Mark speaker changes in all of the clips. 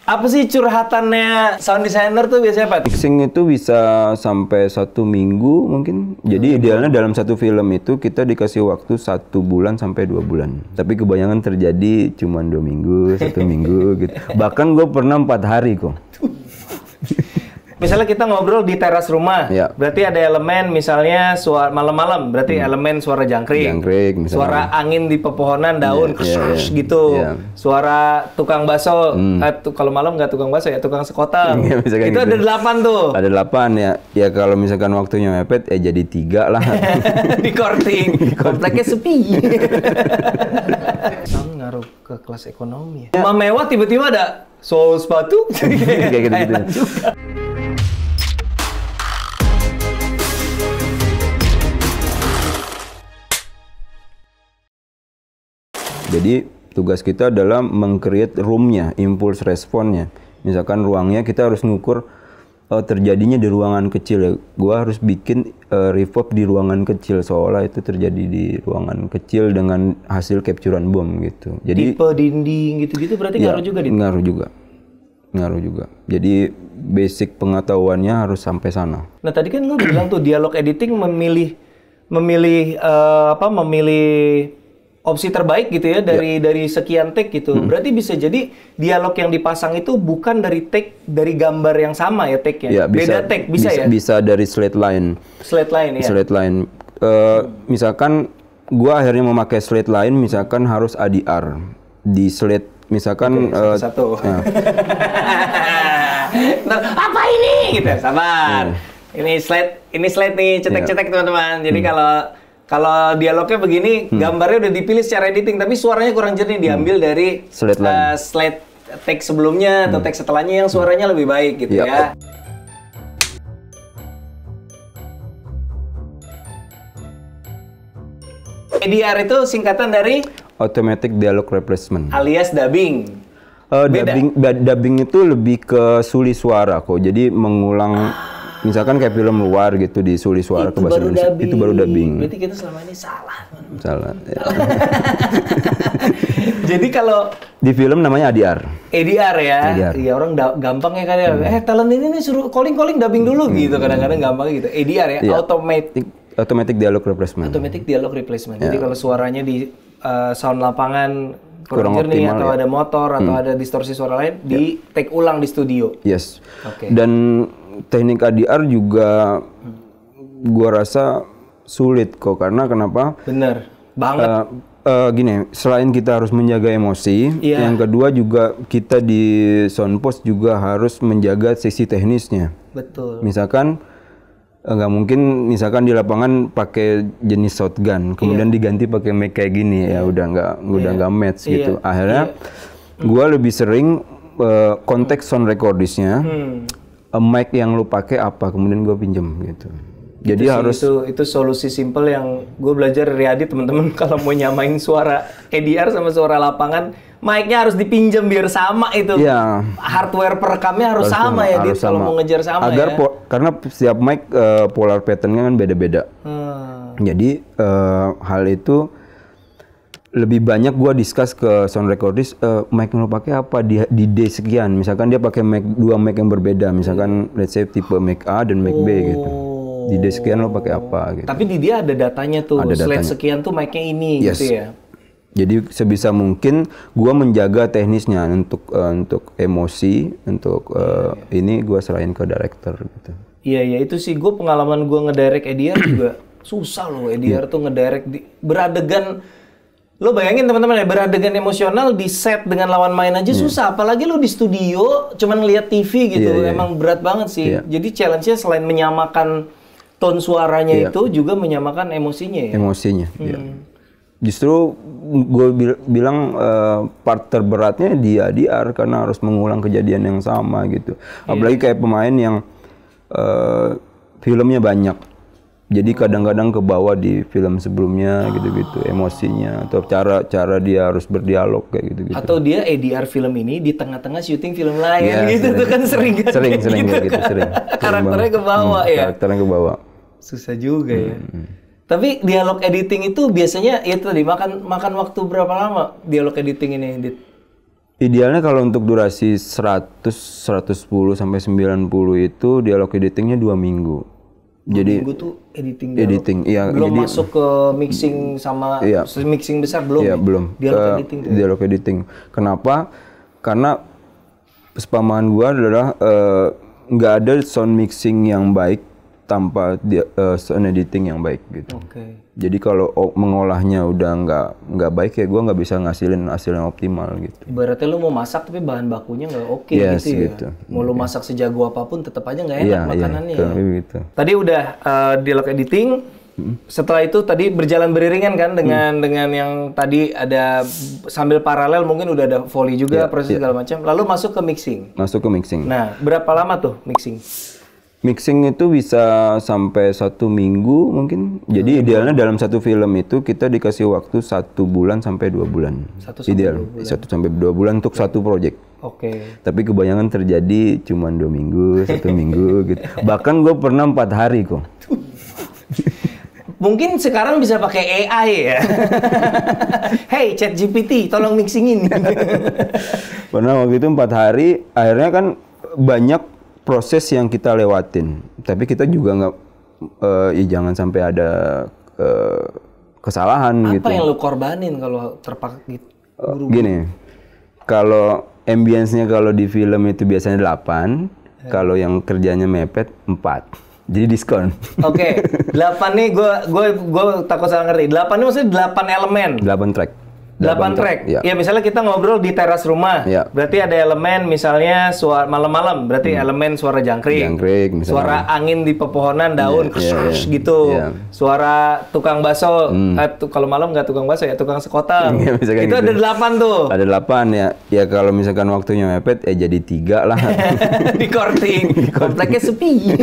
Speaker 1: Apa sih curhatannya sound designer tuh biasanya apa?
Speaker 2: Mixing itu bisa sampai 1 minggu mungkin. Jadi idealnya dalam satu film itu kita dikasih waktu 1 bulan sampai 2 bulan. Tapi kebanyakan terjadi cuma 2 minggu, 1 minggu gitu. Bahkan gue pernah 4 hari kok.
Speaker 1: Misalnya kita ngobrol di teras rumah,
Speaker 2: Ya.
Speaker 1: berarti ada elemen misalnya suara malam-malam, berarti elemen suara jangkrik,
Speaker 2: Misalnya.
Speaker 1: suara angin di pepohonan daun, gitu,
Speaker 2: Iya.
Speaker 1: Suara tukang bakso, kalau malam nggak tukang bakso ya tukang sekoteng,
Speaker 2: Iya, misalkan
Speaker 1: itu
Speaker 2: gitu.
Speaker 1: ada 8 tuh.
Speaker 2: Ada 8 ya. Ya kalau misalkan waktunya mepet, jadi 3 lah.
Speaker 1: Di korting, kompleknya sepi. Sound ngaruh ke kelas ekonomi. Rumah mewah tiba-tiba ada sol sepatu,
Speaker 2: Kayak gitu-gitu.
Speaker 1: juga.
Speaker 2: Jadi tugas kita adalah meng-create room-nya, impulse response-nya. Misalkan ruangnya kita harus ngukur terjadinya di ruangan kecil ya. Gua harus bikin reverb di ruangan kecil seolah itu terjadi di ruangan kecil dengan hasil capturean bom gitu. Jadi
Speaker 1: Tipe dinding gitu-gitu berarti ngaruh juga di.
Speaker 2: Ngaruh juga. Jadi basic pengetahuannya harus sampai sana.
Speaker 1: Nah tadi kan lu bilang tuh dialog editing memilih opsi terbaik gitu ya dari sekian take gitu. Berarti bisa jadi dialog yang dipasang itu bukan dari take dari gambar yang sama ya take-nya.
Speaker 2: Ya,
Speaker 1: Beda take bisa ya?
Speaker 2: Bisa dari slate line.
Speaker 1: Slate line ya.
Speaker 2: Slate line. Misalkan gua akhirnya memakai slate line, misalkan harus ADR di slate, misalkan
Speaker 1: satu. Nah, apa ini? Gitu. Sabar. Ini slate nih, cetek-cetek teman-teman. Jadi kalau dialognya begini, gambarnya udah dipilih secara editing, tapi suaranya kurang jernih, diambil dari slate take sebelumnya atau take setelahnya yang suaranya lebih baik gitu ya. ADR itu singkatan dari
Speaker 2: Automatic Dialogue Replacement.
Speaker 1: alias dubbing.
Speaker 2: Dubbing itu lebih ke suli suara kok. Jadi mengulang, misalkan kayak film luar gitu disuli suara ke bahasa Indonesia. Itu baru dubbing.
Speaker 1: Berarti kita selama ini salah.
Speaker 2: Salah. Ya.
Speaker 1: Jadi kalau
Speaker 2: Di film namanya ADR.
Speaker 1: ADR ya,
Speaker 2: ADR.
Speaker 1: iya orang gampang ya kan ya. Talent ini nih suruh calling dubbing dulu gitu. Kadang-kadang gampang gitu. ADR ya,
Speaker 2: Iya. Automatic Dialogue Replacement.
Speaker 1: Automatic Dialogue Replacement. Jadi kalau suaranya di sound lapangan kurang jernih
Speaker 2: optimal,
Speaker 1: atau ada motor atau ada distorsi suara lain, di take ulang di studio.
Speaker 2: Yes.
Speaker 1: Oke.
Speaker 2: Dan teknik ADR juga gua rasa sulit kok, karena kenapa?
Speaker 1: Bener banget.
Speaker 2: Gini, selain kita harus menjaga emosi, yang kedua juga kita di soundpost juga harus menjaga sisi teknisnya.
Speaker 1: Betul.
Speaker 2: Misalkan nggak mungkin misalkan di lapangan pakai jenis shotgun, kemudian diganti pakai mic kayak gini, ya udah nggak match gitu. Akhirnya gua lebih sering konteks sound recordisnya, mic yang lu pakai apa, kemudian gua pinjem gitu. Jadi
Speaker 1: itu solusi simple yang gue belajar dari Adit teman-teman. Kalau mau nyamain suara ADR sama suara lapangan, mic-nya harus dipinjam biar sama itu.
Speaker 2: Iya.
Speaker 1: Hardware perekamnya harus sama ya, Dit. Kalau mau ngejar sama
Speaker 2: karena setiap mic polar pattern-nya kan beda-beda. Jadi hal itu lebih banyak gua discuss ke sound recordist, mic yang lo pakai apa di D sekian. Misalkan dia pakai dua mic yang berbeda, misalkan let's say tipe mic A dan mic B gitu. Di D sekian lo pakai apa gitu.
Speaker 1: Tapi di dia ada datanya tuh, slate sekian tuh mic-nya ini gitu ya.
Speaker 2: Jadi sebisa mungkin gua menjaga teknisnya untuk emosi, untuk ini gua serahin ke director gitu.
Speaker 1: Iya itu sih gue pengalaman gue ngedirect ADR juga susah loh. ADR tuh ngedirect beradegan. Lo bayangin teman-teman ya, beradegan emosional di set dengan lawan main aja susah, apalagi lo di studio cuman lihat TV gitu. Emang berat banget sih. Jadi challenge-nya selain menyamakan tone suaranya itu juga menyamakan emosinya ya.
Speaker 2: Emosinya. Justru gue bilang part terberatnya di ADR karena harus mengulang kejadian yang sama gitu. Apalagi kayak pemain yang filmnya banyak. Jadi kadang-kadang kebawa di film sebelumnya gitu-gitu emosinya, atau cara dia harus berdialog kayak gitu-gitu.
Speaker 1: Atau dia ADR film ini di tengah-tengah syuting film lain gitu tuh kan sering gitu kan.
Speaker 2: Sering.
Speaker 1: Karakternya kebawa ya.
Speaker 2: Karakternya kebawa.
Speaker 1: Susah juga ya. Tapi dialog editing itu biasanya ya tadi makan waktu berapa lama dialog editing ini, Dit?
Speaker 2: Idealnya kalau untuk durasi 100, 110 sampai 90 itu dialog editingnya 2 minggu. Jadi
Speaker 1: minggu tuh editing
Speaker 2: iya,
Speaker 1: belum
Speaker 2: jadi,
Speaker 1: masuk ke mixing sama
Speaker 2: iya,
Speaker 1: mixing besar belum.
Speaker 2: Iya,
Speaker 1: ya?
Speaker 2: belum.
Speaker 1: Dialog editing.
Speaker 2: Editing. Kenapa? Karena sepemahaman gua adalah nggak ada sound mixing yang baik tanpa sound editing yang baik gitu.
Speaker 1: Oke.
Speaker 2: Jadi kalau mengolahnya udah nggak baik ya gua nggak bisa ngasilin hasil yang optimal gitu.
Speaker 1: Ibaratnya lu mau masak tapi bahan bakunya nggak oke
Speaker 2: Yes,
Speaker 1: gitu ya.
Speaker 2: gitu.
Speaker 1: Mau lu masak sejago apapun tetap aja nggak enak
Speaker 2: Iya,
Speaker 1: makanannya.
Speaker 2: kurang
Speaker 1: Ya.
Speaker 2: lebih gitu.
Speaker 1: Tadi udah dialog editing. Setelah itu tadi berjalan beriringan kan dengan yang tadi ada sambil paralel mungkin udah ada Foley juga proses segala macam. Lalu masuk ke mixing.
Speaker 2: Masuk ke mixing.
Speaker 1: Nah, berapa lama tuh mixing?
Speaker 2: Mixing itu bisa sampai 1 minggu mungkin. Jadi idealnya dalam satu film itu kita dikasih waktu 1 bulan sampai 2 bulan.
Speaker 1: 1 sampai
Speaker 2: Ideal
Speaker 1: 2 bulan.
Speaker 2: 1 sampai 2 bulan untuk satu project.
Speaker 1: Oke.
Speaker 2: Tapi kebanyakan terjadi cuma 2 minggu, 1 minggu gitu. Bahkan gue pernah 4 hari kok.
Speaker 1: Mungkin sekarang bisa pakai AI ya. Hey ChatGPT, tolong mixingin.
Speaker 2: Pernah waktu itu 4 hari, akhirnya kan banyak proses yang kita lewatin. Tapi kita juga nggak, ya jangan sampai ada kesalahan gitu.
Speaker 1: Apa yang lu korbanin kalau terpakai gitu?
Speaker 2: Gini, kalau ambience-nya kalau di film itu biasanya 8, kalau yang kerjanya mepet 4. Jadi diskon.
Speaker 1: Oke, 8 nih gue takut salah ngerti. 8 ini maksudnya 8 elemen.
Speaker 2: 8 track.
Speaker 1: 8 track.
Speaker 2: Ya.
Speaker 1: Ya misalnya kita ngobrol di teras rumah.
Speaker 2: Ya.
Speaker 1: Berarti ada elemen misalnya suara malam-malam, berarti elemen suara jangkrik.
Speaker 2: Jangkrik misalnya.
Speaker 1: Suara angin di pepohonan daun gitu.
Speaker 2: Iya.
Speaker 1: Suara tukang bakso. Kalau malam nggak tukang bakso ya tukang sekotang.
Speaker 2: Iya, misalkan
Speaker 1: itu
Speaker 2: gitu.
Speaker 1: ada 8 tuh.
Speaker 2: Ada 8 ya. Ya kalau misalkan waktunya mepet ya jadi 3 lah.
Speaker 1: Di korting. Kompleknya sepi.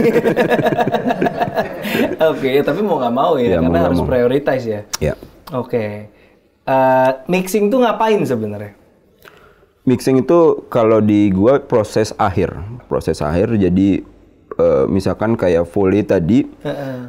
Speaker 1: Oke, ya, tapi mau nggak mau ya, karena harus prioritize ya.
Speaker 2: Ya.
Speaker 1: Oke. Mixing tuh ngapain sebenarnya?
Speaker 2: Mixing itu kalau di gua proses akhir. Jadi misalkan kayak Foley tadi,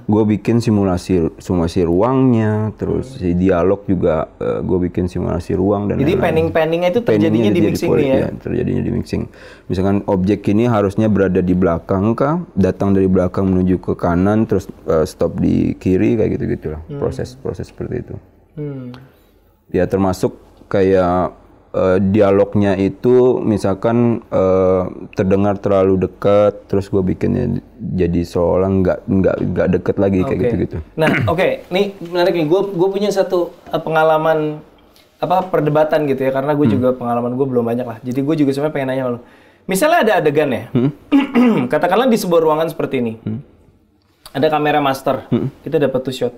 Speaker 2: gue bikin simulasi ruangnya, terus si dialog juga gue bikin simulasi ruang dan
Speaker 1: jadi panning-panningnya itu terjadinya di mixing nih ya?
Speaker 2: Terjadinya di mixing. Misalkan objek ini harusnya berada di belakang kah, datang dari belakang menuju ke kanan, terus stop di kiri kayak gitu-gitulah. Proses seperti itu. Ya termasuk kayak dialognya itu misalkan terdengar terlalu dekat, terus gue bikinnya jadi seolah nggak deket lagi kayak gitu-gitu.
Speaker 1: Nah, nih menarik nih. Gue punya satu pengalaman perdebatan gitu ya, karena gue juga pengalaman gue belum banyak lah. Jadi gue juga sebenarnya pengen nanya sama lo. Misalnya ada adegan ya, katakanlah di sebuah ruangan seperti ini, ada kamera master, kita dapat two shot,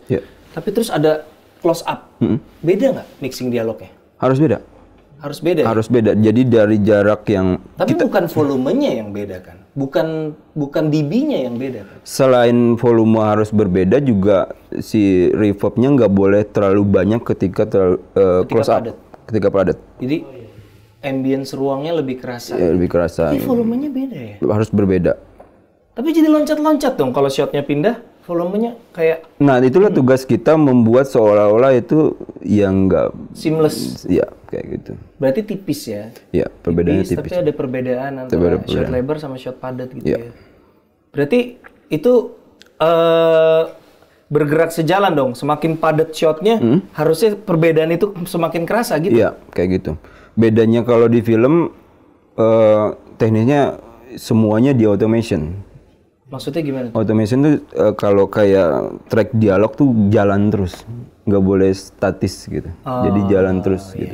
Speaker 1: tapi terus ada close up, beda nggak mixing dialognya?
Speaker 2: Harus beda.
Speaker 1: Harus beda.
Speaker 2: Harus beda. Jadi dari jarak yang
Speaker 1: tapi bukan volumenya yang beda kan? Bukan dB-nya yang beda kan?
Speaker 2: Selain volume harus berbeda juga si reverbnya nggak boleh terlalu banyak ketika close up. Ketika padat.
Speaker 1: Jadi ambience ruangnya lebih kerasa.
Speaker 2: Ya, lebih kerasa.
Speaker 1: Tapi volumenya beda ya?
Speaker 2: Harus berbeda.
Speaker 1: Tapi jadi loncat-loncat dong kalau shotnya pindah. Volumenya kayak...
Speaker 2: Nah, itulah tugas kita membuat seolah-olah itu yang nggak...
Speaker 1: seamless.
Speaker 2: Iya, kayak gitu.
Speaker 1: Berarti tipis ya?
Speaker 2: Iya, perbedaannya tipis.
Speaker 1: Tapi ada perbedaan antara shot lebar sama shot padat gitu ya? Berarti itu bergerak sejalan dong? Semakin padat shotnya, harusnya perbedaan itu semakin kerasa gitu?
Speaker 2: Iya, kayak gitu. Bedanya kalau di film, teknisnya semuanya di automation.
Speaker 1: Maksudnya gimana tuh?
Speaker 2: Automation tuh kalau kayak track dialog tuh jalan terus, nggak boleh statis gitu. Jadi jalan terus gitu.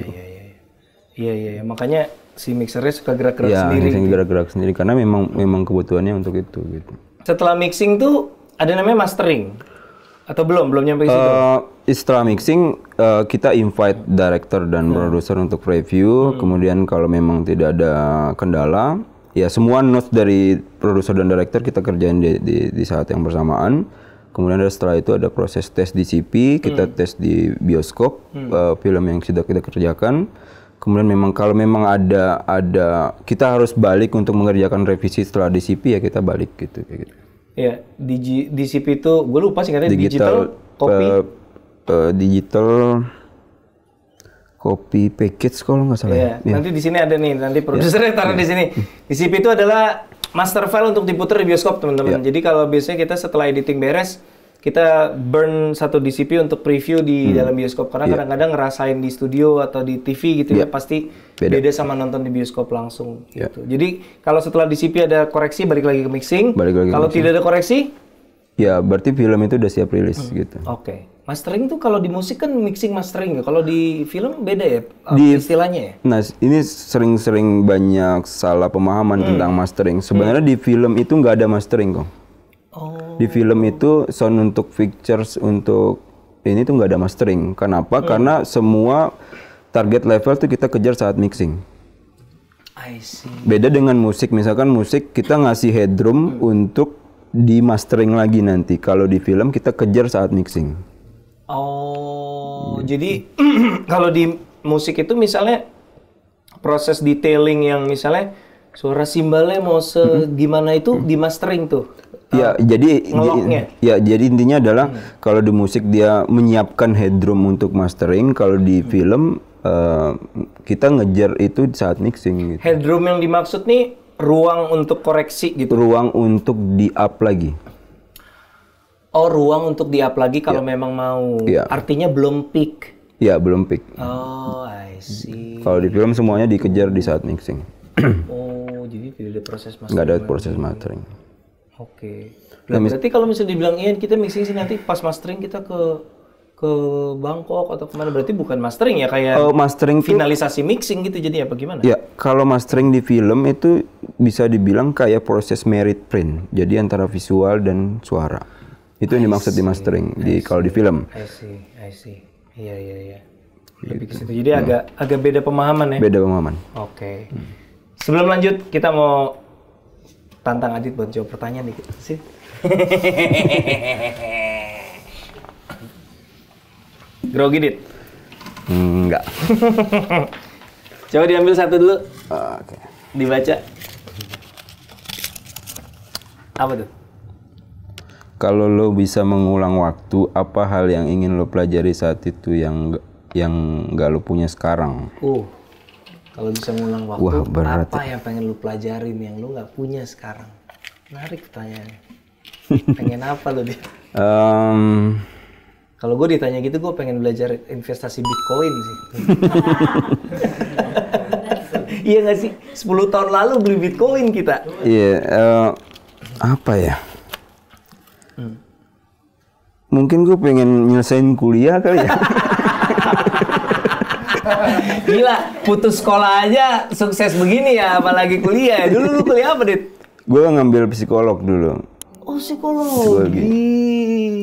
Speaker 1: Iya. Makanya si mixernya suka gerak-gerak sendiri.
Speaker 2: Iya, gerak-gerak sendiri karena memang kebutuhannya untuk itu gitu.
Speaker 1: Setelah mixing tuh ada namanya mastering atau belum nyampe ke situ?
Speaker 2: Setelah mixing kita invite director dan produser untuk review. Kemudian kalau memang tidak ada kendala, ya semua notes dari produser dan director kita kerjain di saat yang bersamaan. Kemudian setelah itu ada proses tes di CP, kita tes di bioskop film yang sudah kita kerjakan. Kemudian kalau memang ada kita harus balik untuk mengerjakan revisi setelah di CP, ya kita balik gitu kayak gitu.
Speaker 1: Ya, di CP itu gue lupa sih katanya digital copy.
Speaker 2: Digital Copy package kalau nggak salah.
Speaker 1: Iya. Nanti di sini ada nih, nanti produsernya taruh di sini. DCP itu adalah master file untuk diputar di bioskop, teman-teman. Jadi kalau biasanya kita setelah editing beres, kita burn satu DCP untuk preview di dalam bioskop. Karena kadang-kadang ngerasain di studio atau di TV gitu ya, pasti beda sama nonton di bioskop langsung. Gitu. Jadi kalau setelah DCP ada koreksi, balik lagi ke mixing. Kalau tidak ada koreksi,
Speaker 2: ya berarti film itu udah siap rilis gitu.
Speaker 1: Oke. Mastering tuh kalau di musik kan mixing mastering ya. Kalau di film beda ya istilahnya ya?
Speaker 2: Nah, ini sering-sering banyak salah pemahaman tentang mastering. Sebenarnya di film itu nggak ada mastering kok.
Speaker 1: Oh.
Speaker 2: Di film itu sound untuk pictures untuk ini tuh nggak ada mastering. Kenapa? Karena semua target level tuh kita kejar saat mixing.
Speaker 1: I see.
Speaker 2: Beda dengan musik. Misalkan musik kita ngasih headroom untuk di mastering lagi nanti. Kalau di film kita kejar saat mixing.
Speaker 1: Oh, jadi kalau di musik itu misalnya proses detailing yang misalnya suara simbalnya mau segimana itu di mastering tuh.
Speaker 2: Ya, jadi intinya adalah kalau di musik dia menyiapkan headroom untuk mastering, kalau di film kita ngejar itu saat mixing gitu.
Speaker 1: Headroom yang dimaksud nih ruang untuk koreksi gitu.
Speaker 2: Ruang untuk di-up lagi.
Speaker 1: Oh, ruang untuk di-up lagi kalau memang mau. Artinya belum peak.
Speaker 2: Iya, belum peak.
Speaker 1: Oh, I see.
Speaker 2: Kalau di film semuanya dikejar di saat mixing.
Speaker 1: Oh, jadi tidak ada proses mastering.
Speaker 2: Nggak ada proses mastering.
Speaker 1: Oke. Berarti kalau misalnya dibilang kita mixing sih nanti pas mastering kita ke Bangkok atau kemana, berarti bukan mastering ya, kayak
Speaker 2: mastering
Speaker 1: finalisasi mixing gitu jadi apa gimana?
Speaker 2: Ya, kalau mastering di film itu bisa dibilang kayak proses merit print. Jadi antara visual dan suara. Itu yang dimaksud di mastering kalau di film.
Speaker 1: I see. Iya. Lebih ke situ. Jadi agak beda pemahaman ya.
Speaker 2: Beda pemahaman.
Speaker 1: Oke. Sebelum lanjut, kita mau tantang Adit buat jawab pertanyaan dikit. Sih. Grogi, Dit?
Speaker 2: Enggak.
Speaker 1: Coba diambil satu dulu.
Speaker 2: Oke.
Speaker 1: Dibaca. Apa tuh?
Speaker 2: Kalau lo bisa mengulang waktu, apa hal yang ingin lo pelajari saat itu yang nggak lo punya sekarang?
Speaker 1: Kalau bisa mengulang waktu,
Speaker 2: wah, berat.
Speaker 1: apa yang pengen lo pelajarin yang lo nggak punya sekarang? Menarik pertanyaannya. Pengen apa lo, dia? Kalau gue ditanya gitu, gue pengen belajar investasi Bitcoin sih. Iya nggak sih? 10 tahun lalu beli Bitcoin kita.
Speaker 2: Iya, apa ya? Mungkin gue pengen nyelesain kuliah kali ya.
Speaker 1: Gila, putus sekolah aja sukses begini ya, apalagi kuliah. Dulu lu kuliah apa, Dit?
Speaker 2: Gue ngambil psikolog dulu.
Speaker 1: Oh, psikologi.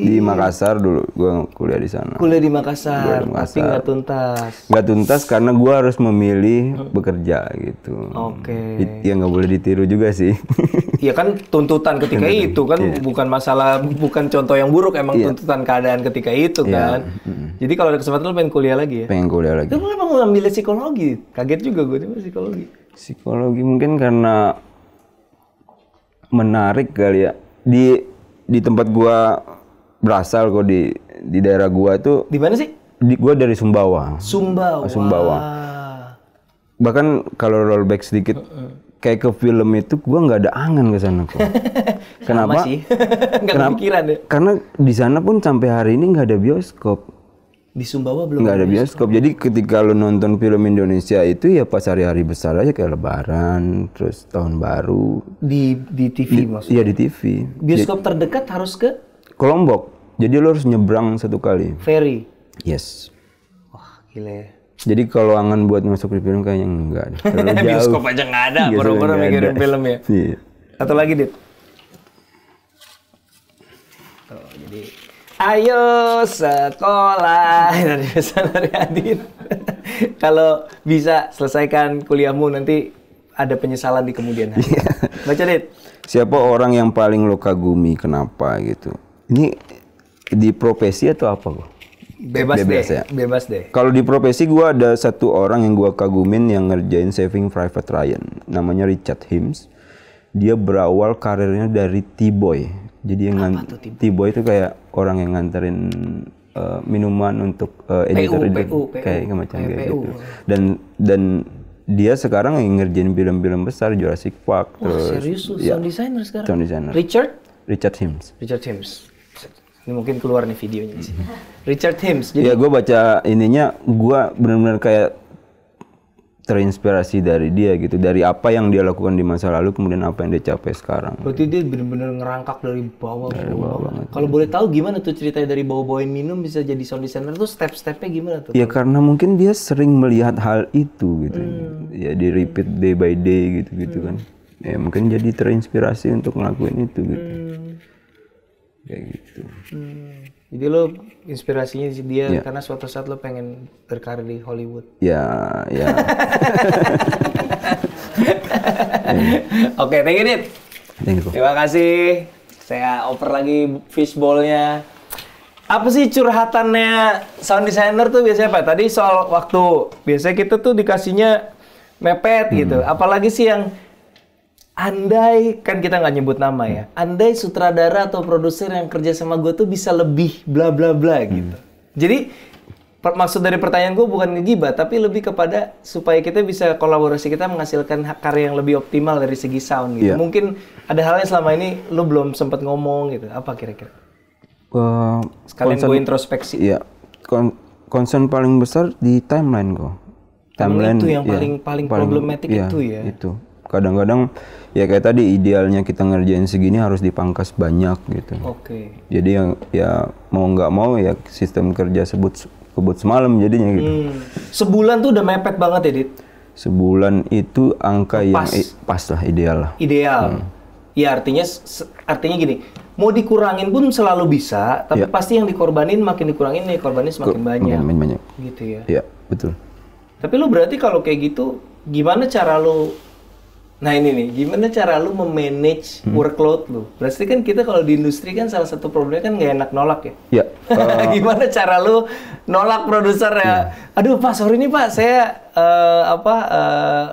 Speaker 2: Di Makassar dulu, gue kuliah di sana.
Speaker 1: Kuliah di Makassar, tapi nggak tuntas.
Speaker 2: Nggak tuntas karena gue harus memilih bekerja gitu.
Speaker 1: Oke.
Speaker 2: Ya nggak boleh ditiru juga sih.
Speaker 1: Iya kan, tuntutan ketika itu kan bukan masalah, bukan contoh yang buruk, emang tuntutan keadaan ketika itu kan. Jadi kalau ada kesempatan lu pengen kuliah lagi ya?
Speaker 2: Pengen kuliah lagi.
Speaker 1: Lu kenapa ngambil psikologi? Kaget juga gue nih psikologi.
Speaker 2: Psikologi mungkin karena menarik kali ya. Di tempat gua berasal kok, di daerah gua tuh.
Speaker 1: Di mana sih?
Speaker 2: Gua dari Sumbawa.
Speaker 1: Sumbawa.
Speaker 2: Bahkan kalau rollback sedikit, kayak ke film itu gua nggak ada angan ke sana kok. Kenapa?
Speaker 1: Sama sih. Nggak kepikiran ya.
Speaker 2: Karena di sana pun sampai hari ini nggak ada bioskop.
Speaker 1: Di Sumbawa belum
Speaker 2: nggak ada bioskop. Jadi ketika lo nonton film Indonesia itu ya pas hari-hari besar aja, kayak Lebaran, terus Tahun Baru.
Speaker 1: Di TV maksudnya?
Speaker 2: Iya, di TV.
Speaker 1: Bioskop terdekat harus ke?
Speaker 2: Ke Lombok. Jadi lo harus nyebrang 1 kali.
Speaker 1: Ferry?
Speaker 2: Yes.
Speaker 1: Wah, gila ya.
Speaker 2: Jadi kalau angan buat masuk di film kayaknya enggak deh.
Speaker 1: Bioskop aja nggak ada, baru-baru mikirin film ya.
Speaker 2: Iya.
Speaker 1: Atau lagi, Dit? Jadi ayo sekolah dari pesan dari Adit. Kalau bisa selesaikan kuliahmu nanti ada penyesalan di kemudian hari. Baca, Dit.
Speaker 2: Siapa orang yang paling lo kagumi, kenapa gitu? Ini di profesi atau apa kok?
Speaker 1: Bebas deh. Ya? Bebas deh.
Speaker 2: Kalau di profesi gue ada satu orang yang gue kagumin yang ngerjain Saving Private Ryan. Namanya Richard Himes. Dia berawal karirnya dari T-Boy. Jadi yang T-Boy itu kayak orang yang nganterin minuman untuk editor kayak macam kayak gitu. Dan dia sekarang yang ngerjain film-film besar, Jurassic Park.
Speaker 1: Wah,
Speaker 2: terus
Speaker 1: serius lu sound designer sekarang?
Speaker 2: Sound designer.
Speaker 1: Richard
Speaker 2: Himes.
Speaker 1: Ini mungkin keluar nih videonya di sini. Richard Himes. Jadi
Speaker 2: Ya gue baca ininya, gue benar-benar kayak terinspirasi dari dia gitu, dari apa yang dia lakukan di masa lalu, kemudian apa yang dia capai sekarang.
Speaker 1: berarti dia benar-benar ngerangkak dari bawah banget. Kalau boleh tahu gimana tuh ceritanya dari bawa-bawain minum bisa jadi sound designer tuh step-stepnya gimana tuh?
Speaker 2: Ya karena mungkin dia sering melihat hal itu gitu, ya di repeat day by day gitu kan. Ya mungkin jadi terinspirasi untuk ngelakuin itu gitu. Kayak gitu.
Speaker 1: Jadi lo inspirasinya dia karena suatu saat lo pengen berkarir di Hollywood.
Speaker 2: Ya.
Speaker 1: Oke, thank you, Dit.
Speaker 2: Thank you.
Speaker 1: Terima kasih. Saya oper lagi fishbowl-nya. Apa sih curhatannya sound designer tuh biasanya apa? Tadi soal waktu. Biasanya kita tuh dikasihnya mepet gitu. Apalagi sih yang andai, kan kita nggak nyebut nama ya, andai sutradara atau produser yang kerja sama gue tuh bisa lebih bla bla bla gitu. Jadi maksud dari pertanyaan gue bukan ngegibah, tapi lebih kepada supaya kita bisa kolaborasi kita menghasilkan karya yang lebih optimal dari segi sound gitu. Mungkin ada hal yang selama ini lu belum sempat ngomong gitu. Apa kira-kira? Sekalian gue introspeksi.
Speaker 2: Iya. Concern paling besar di timeline kok.
Speaker 1: Timeline itu yang paling problematik itu ya.
Speaker 2: Itu. Kadang-kadang ya kayak tadi, idealnya kita ngerjain segini harus dipangkas banyak gitu.
Speaker 1: Oke.
Speaker 2: Jadi yang ya mau nggak mau ya sistem kerja kebut semalam jadinya gitu.
Speaker 1: Sebulan tuh udah mepet banget ya, Dit?
Speaker 2: Sebulan itu angka yang pas lah, ideal lah.
Speaker 1: Ideal. Ya artinya gini, mau dikurangin pun selalu bisa, tapi pasti yang dikorbanin makin dikurangin, dikorbanin semakin banyak.
Speaker 2: Makin banyak.
Speaker 1: Gitu ya.
Speaker 2: Iya, betul.
Speaker 1: Tapi lu berarti kalau kayak gitu, gimana cara lu? Nah ini nih, gimana cara lu memanage workload lu? Berarti kan kita kalau di industri kan salah satu problemnya kan nggak enak nolak ya?
Speaker 2: Iya.
Speaker 1: Gimana cara lu nolak produser ya? Aduh Pak, sorry nih Pak, saya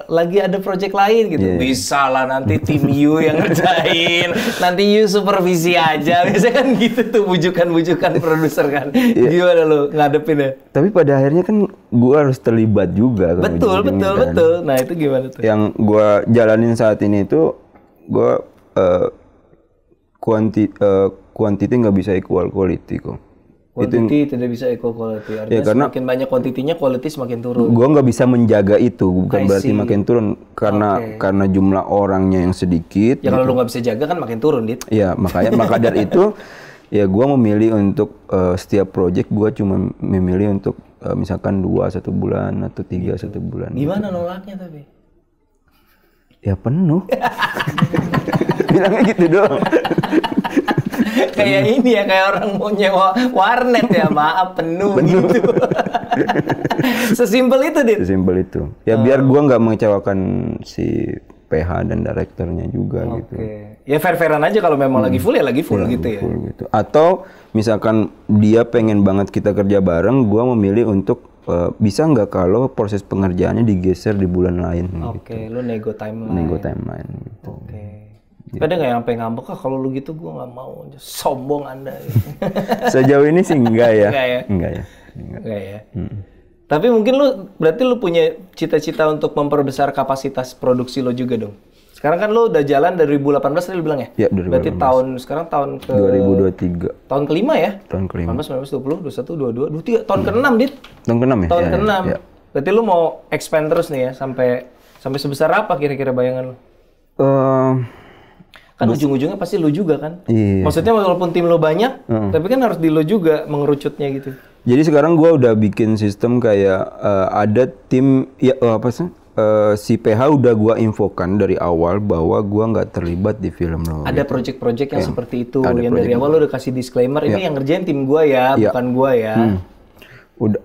Speaker 1: lagi ada project lain gitu. Bisa lah, nanti tim you yang ngerjain, nanti you supervisi aja. Biasanya kan gitu tuh bujukan-bujukan produser kan. Gimana lu ngadepinnya?
Speaker 2: Tapi pada akhirnya kan gua harus terlibat juga kan.
Speaker 1: Betul. Nah itu gimana tuh?
Speaker 2: Yang gua jalanin saat ini itu, gua quantity nggak bisa equal quality kok.
Speaker 1: Quantity tidak bisa equal quality. Artinya
Speaker 2: ya, karena
Speaker 1: semakin banyak kuantitinya, quality semakin turun.
Speaker 2: Gua nggak bisa menjaga itu, bukan berarti makin turun karena jumlah orangnya yang sedikit.
Speaker 1: Ya kalau lu nggak bisa jaga kan makin turun, Dit.
Speaker 2: Ya maka dari itu ya gua memilih untuk setiap project gua cuma memilih untuk misalkan 2 1 bulan atau 3 1 bulan.
Speaker 1: Gimana nolaknya tapi?
Speaker 2: Ya penuh. Bilangnya gitu doang.
Speaker 1: Kayak ini ya, kayak orang mau nyewa warnet ya, maaf penuh. Gitu. Sesimpel itu, Dit?
Speaker 2: Sesimpel itu. Ya biar gua nggak mengecewakan si PH dan direkturnya juga gitu.
Speaker 1: Ya fair-fairan aja, kalau memang lagi full ya lagi full gitu ya.
Speaker 2: Full gitu. Atau misalkan dia pengen banget kita kerja bareng, gua memilih untuk bisa nggak kalau proses pengerjaannya digeser di bulan lain.
Speaker 1: Oke, lu nego timeline.
Speaker 2: Nego timeline gitu.
Speaker 1: Oke. Gitu. Ada nggak yang sampai ngambek, kalau lu gitu gue nggak mau, sombong Anda. Gitu.
Speaker 2: Sejauh ini sih enggak ya.
Speaker 1: Enggak ya. Tapi mungkin berarti lu punya cita-cita untuk memperbesar kapasitas produksi lo juga dong. Sekarang kan lu udah jalan dari 2018 tadi lu bilang ya?
Speaker 2: Iya, 2018.
Speaker 1: Berarti sekarang tahun ke
Speaker 2: 2023.
Speaker 1: Tahun kelima ya?
Speaker 2: Tahun kelima.
Speaker 1: 18, 19, 20, 21, 22, 23, tahun ke-6, Dit.
Speaker 2: Tahun ke-6 ya?
Speaker 1: Tahun ke-6. Ya. Berarti lu mau expand terus nih ya, sampai sebesar apa kira-kira bayangan lu? Kan ujung-ujungnya pasti lu juga kan?
Speaker 2: Iya.
Speaker 1: Maksudnya walaupun tim lu banyak, tapi kan harus di lu juga mengerucutnya gitu.
Speaker 2: Jadi sekarang gua udah bikin sistem kayak ada tim ya si PH udah gua infokan dari awal bahwa gua nggak terlibat di film lo.
Speaker 1: Ada project-project yang seperti itu, yang dari awal lo udah kasih disclaimer, ini yang ngerjain tim gua ya, bukan gua ya.
Speaker 2: Udah,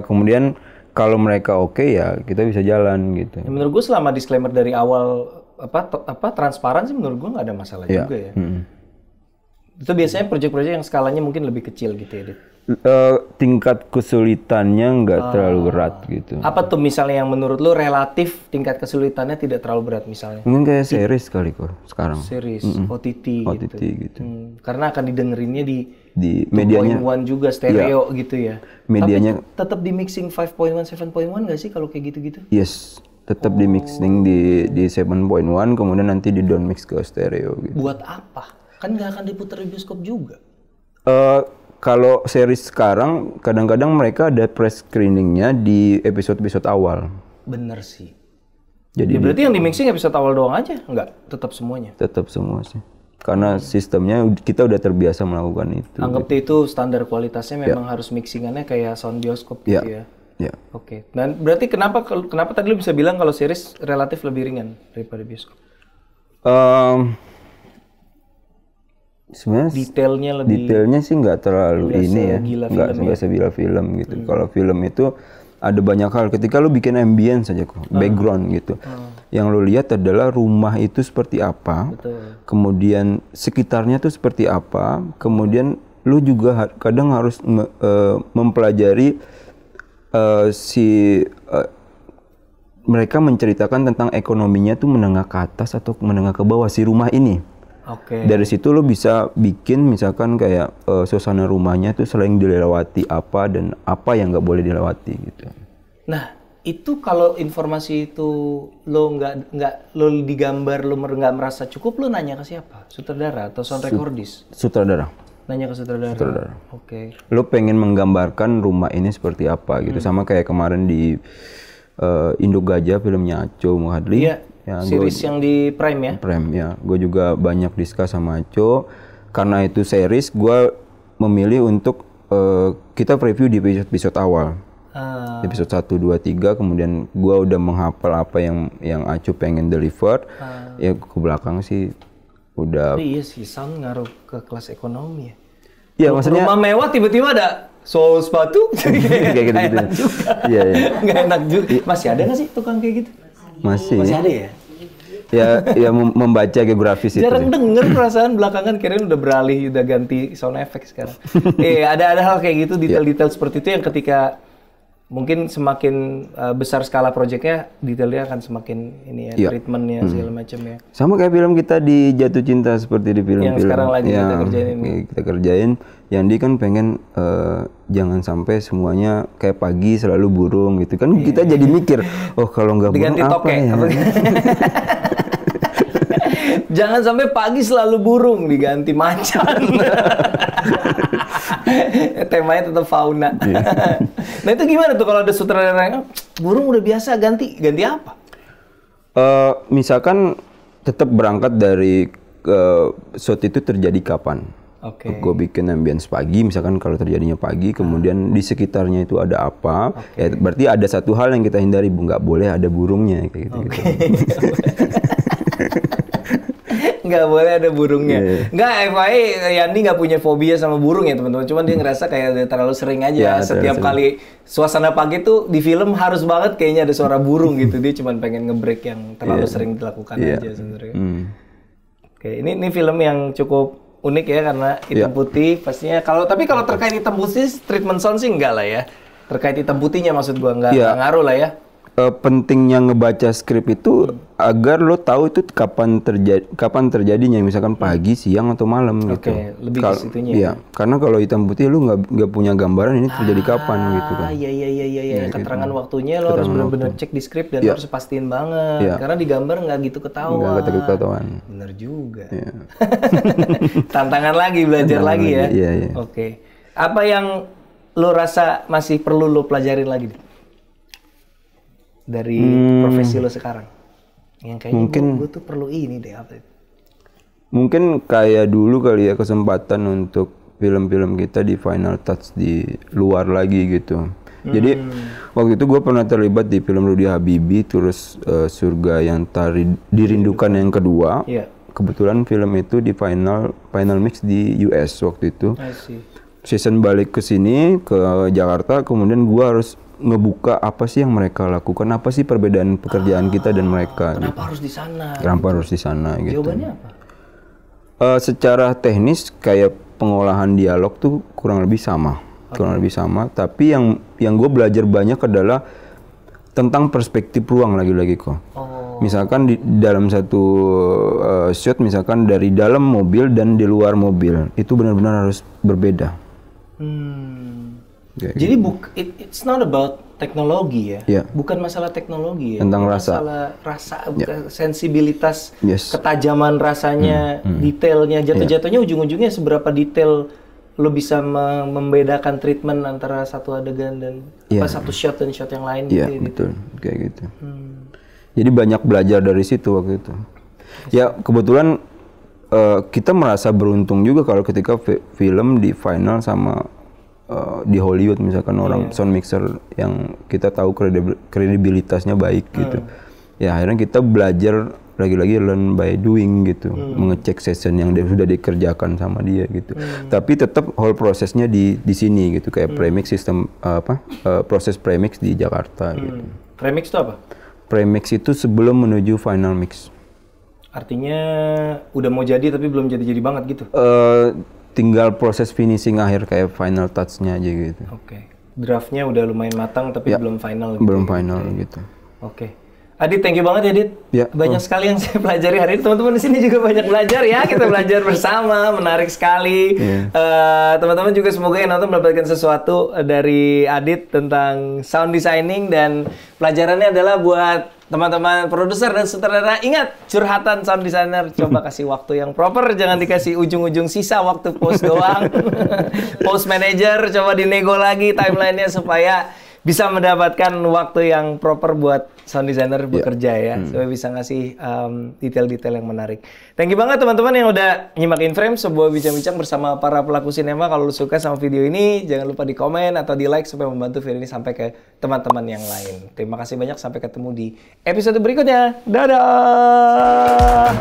Speaker 2: kemudian kalau mereka oke ya kita bisa jalan gitu.
Speaker 1: Ya, menurut gua selama disclaimer dari awal transparan sih menurut gua nggak ada masalah juga ya. Itu biasanya project-project yang skalanya mungkin lebih kecil gitu ya, Dit?
Speaker 2: tingkat kesulitannya nggak terlalu berat gitu.
Speaker 1: Apa tuh misalnya yang menurut lu relatif tingkat kesulitannya tidak terlalu berat misalnya?
Speaker 2: Mungkin kayak series kali kok sekarang.
Speaker 1: Series, OTT
Speaker 2: gitu.
Speaker 1: Karena akan didengerinnya di
Speaker 2: medianya
Speaker 1: 2.1 juga stereo gitu ya.
Speaker 2: medianya.
Speaker 1: Tapi tetap di mixing 5.1, 7.1 nggak sih kalau kayak gitu-gitu?
Speaker 2: Yes, tetap di mixing di 7.1, kemudian nanti di down mix ke stereo gitu.
Speaker 1: Buat apa? Kan nggak akan diputar di bioskop juga.
Speaker 2: Kalau series sekarang kadang-kadang mereka ada press screeningnya di episode-episode awal.
Speaker 1: Bener sih.
Speaker 2: Jadi
Speaker 1: Ya, berarti yang di mixing episode awal doang aja? Nggak? Tetap semuanya?
Speaker 2: tetap semua sih. Karena sistemnya kita udah terbiasa melakukan itu.
Speaker 1: Anggap itu standar kualitasnya memang harus mixingannya kayak sound bioskop gitu ya?
Speaker 2: Ya.
Speaker 1: Oke. Dan berarti kenapa tadi lu bisa bilang kalau series relatif lebih ringan daripada bioskop?
Speaker 2: Sebenarnya detailnya sih nggak terlalu ini ya, nggak segila film gitu. Kalau film itu ada banyak hal. Ketika lu bikin ambience saja kok, background gitu. Yang lu lihat adalah rumah itu seperti apa, kemudian sekitarnya tuh seperti apa, kemudian lu juga kadang harus mempelajari mereka menceritakan tentang ekonominya tuh menengah ke atas atau menengah ke bawah si rumah ini. Dari situ lo bisa bikin misalkan kayak suasana rumahnya tuh sering dilewati apa dan apa yang nggak boleh dilewati gitu.
Speaker 1: Nah itu kalau informasi itu lo nggak lo digambar lo nggak merasa cukup, lo nanya ke siapa? Sutradara atau sound recordist?
Speaker 2: Sutradara.
Speaker 1: Nanya ke sutradara. Oke.
Speaker 2: Lo pengen menggambarkan rumah ini seperti apa gitu, sama kayak kemarin di Induk Gajah filmnya Aco Muhadli.
Speaker 1: Iya. Ya, series yang di Prime ya?
Speaker 2: Prime ya. Gue juga banyak diskus sama Aco. Karena itu series, gue memilih untuk kita preview di episode awal. Episode 1, 2, 3, kemudian gue udah menghafal apa yang Aco pengen deliver. Ya ke belakang sih udah.
Speaker 1: Tapi iya sih, sound ngaruh ke kelas ekonomi ya.
Speaker 2: Iya, maksudnya
Speaker 1: rumah mewah tiba-tiba ada sol sepatu.
Speaker 2: kayak gitu. Iya.
Speaker 1: Nggak enak juga. Masih ada nggak sih tukang kayak gitu?
Speaker 2: Masih
Speaker 1: ada ya?
Speaker 2: ya membaca geografis itu.
Speaker 1: Jarang denger perasaan belakangan, kirain udah beralih, udah ganti sound effect sekarang. Ada hal kayak gitu, detail-detail seperti itu yang ketika mungkin semakin besar skala proyeknya, detailnya akan semakin ini ya, treatmentnya segala macam ya.
Speaker 2: Sama kayak film kita di Jatuh Cinta seperti di film-film
Speaker 1: yang sekarang lagi kita kerjain ini.
Speaker 2: Kita kerjain. Yang dia kan pengen jangan sampai semuanya kayak pagi selalu burung gitu kan. Kita jadi mikir, oh kalau nggak burung
Speaker 1: diganti
Speaker 2: apa
Speaker 1: toke,
Speaker 2: ya?
Speaker 1: Jangan sampai pagi selalu burung, diganti macan. Temanya tetap fauna. Nah itu gimana tuh kalau ada sutradara yang burung udah biasa, ganti apa?
Speaker 2: Misalkan tetap berangkat dari shot itu terjadi kapan. Gue bikin ambience pagi, misalkan kalau terjadinya pagi, kemudian di sekitarnya itu ada apa, ya berarti ada satu hal yang kita hindari, nggak boleh ada burungnya kayak gitu.
Speaker 1: Nggak boleh ada burungnya. Nggak, FYI Yandi nggak punya fobia sama burung ya teman-teman. Cuman dia ngerasa kayak udah terlalu sering aja. Setiap kali suasana pagi tuh di film harus banget kayaknya ada suara burung gitu. Dia cuma pengen nge-break yang terlalu sering dilakukan aja sebenarnya. Oke, ini film yang cukup unik ya karena hitam putih pastinya. Tapi kalau terkait hitam putih, treatment sound sih enggak lah ya. Terkait hitam putihnya maksud gua nggak ngaruh lah ya.
Speaker 2: Pentingnya ngebaca skrip itu agar lo tahu itu kapan terjadinya, misalkan pagi, siang atau malam gitu.
Speaker 1: Lebih ke situnya.
Speaker 2: Iya, karena kalau hitam putih lo nggak punya gambaran ini terjadi kapan gitu kan.
Speaker 1: Iya. Keterangan waktunya lo harus benar-benar cek di skrip dan harus pastiin banget. Karena di gambar nggak gitu ketahuan.
Speaker 2: Nggak gitu ketahuan.
Speaker 1: Bener juga. Tantangan lagi, belajar lagi ya.
Speaker 2: Iya.
Speaker 1: Oke. Apa yang lo rasa masih perlu lo pelajarin lagi dari profesi lo sekarang? Yang kayaknya mungkin gue tuh perlu ini deh apa itu?
Speaker 2: Mungkin kayak dulu kali ya, kesempatan untuk film-film kita di final touch di luar lagi gitu. Jadi waktu itu gue pernah terlibat di film Rudy Habibie, terus Surga yang Dirindukan yang kedua. Kebetulan film itu di final mix di US waktu itu. Season balik ke sini ke Jakarta, kemudian gue harus ngebuka apa sih yang mereka lakukan, apa sih perbedaan pekerjaan kita dan mereka.
Speaker 1: Kenapa harus di sana?
Speaker 2: Kenapa harus di sana gitu.
Speaker 1: Jawabannya apa?
Speaker 2: Secara teknis kayak pengolahan dialog tuh kurang lebih sama. kurang lebih sama. Tapi yang gue belajar banyak adalah tentang perspektif ruang lagi-lagi kok. Misalkan di dalam satu shot, misalkan dari dalam mobil dan di luar mobil, itu benar-benar harus berbeda.
Speaker 1: Jadi it's not about teknologi ya, bukan masalah teknologi ya,
Speaker 2: tentang rasa,
Speaker 1: masalah rasa, sensibilitas, ketajaman rasanya, detailnya, jatuh-jatuhnya ujung-ujungnya seberapa detail lo bisa membedakan treatment antara satu adegan dan satu shot dan shot yang lain.
Speaker 2: Iya, betul, kayak gitu. Jadi banyak belajar dari situ waktu itu. Ya kebetulan kita merasa beruntung juga kalau ketika film di final sama di Hollywood misalkan orang sound mixer yang kita tahu kredibilitasnya baik gitu. Ya akhirnya kita belajar lagi-lagi learn by doing gitu, mengecek session yang sudah dikerjakan sama dia gitu. Tapi tetap whole prosesnya di sini gitu, kayak premix sistem proses premix di Jakarta gitu.
Speaker 1: Premix itu apa?
Speaker 2: Premix itu sebelum menuju final mix.
Speaker 1: Artinya udah mau jadi tapi belum jadi banget gitu?
Speaker 2: Tinggal proses finishing akhir kayak final touch-nya aja gitu.
Speaker 1: Oke. Draftnya udah lumayan matang tapi belum final gitu.
Speaker 2: Belum final gitu.
Speaker 1: Oke. Adit, thank you banget ya, Adit.
Speaker 2: Ya,
Speaker 1: banyak sekali yang saya pelajari hari ini. Teman-teman di sini juga banyak belajar ya. Kita belajar bersama, menarik sekali. Teman-teman juga semoga yang nonton mendapatkan sesuatu dari Adit tentang sound designing, dan pelajarannya adalah buat teman-teman produser dan sutradara, ingat, curhatan sound designer coba kasih waktu yang proper, jangan dikasih ujung-ujung sisa waktu post doang. Post manager coba dinego lagi timelinenya supaya bisa mendapatkan waktu yang proper buat sound designer bekerja ya, supaya bisa ngasih detail-detail yang menarik. Thank you banget teman-teman yang udah nyimak In Frame, sebuah bincang-bincang bersama para pelaku sinema. Kalau lu suka sama video ini, jangan lupa di komen atau di like supaya membantu video ini sampai ke teman-teman yang lain. Terima kasih banyak, sampai ketemu di episode berikutnya. Dadah!